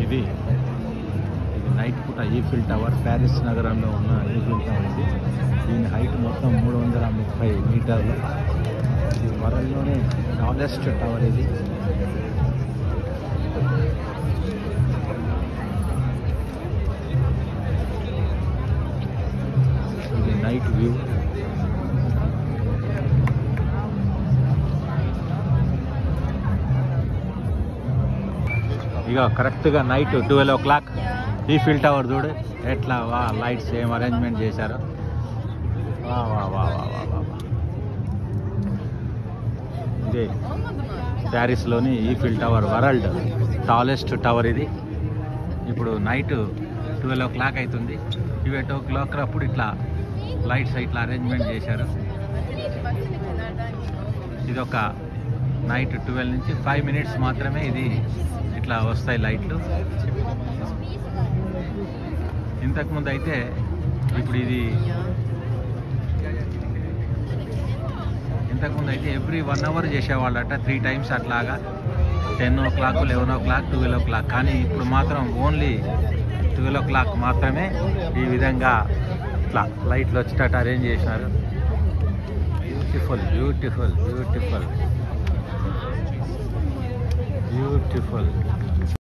ఇది నైట్ పూట Eiffel tower Paris నగరంలో ఉన్న ఈఫిల్ టవర్ ఇది. దీని హైట్ మొత్తం 330 మీటర్లు. ఇది వరల్డ్లోనే టాలెస్ట్ టవర్ ఇది. ఇది నైట్ వ్యూ. ఇక కరెక్ట్గా నైట్ 12 o'clock ఈఫిల్ టవర్ చూడు ఎట్లా వా లైట్స్ ఏం అరేంజ్మెంట్ చేశారు. వా వా వా వా వా వా. ఇదే ప్యారిస్లోని Eiffel tower, world tallest tower ఇది. ఇప్పుడు నైట్ 12 o'clock అవుతుంది. 8 o'clock అప్పుడు ఇట్లా లైట్స్ ఇట్లా అరేంజ్మెంట్ చేశారు. ఇది ఒక నైట్ 12 నుంచి 5 minutes మాత్రమే ఇది ఇట్లా వస్తాయి లైట్లు. ఇంతకుముందు అయితే ఇప్పుడు ఇది ఇంతకుముందు అయితే ఎవ్రీ 1 hour చేసేవాళ్ళట 3 times అట్లాగా. 10 o'clock, 11 o'clock, 12 o'clock. కానీ ఇప్పుడు మాత్రం ఓన్లీ 12 o'clock మాత్రమే ఈ విధంగా ఇట్లా లైట్లు వచ్చేటట్టు అరేంజ్ చేసినారు. Beautiful beautiful beautiful beautiful.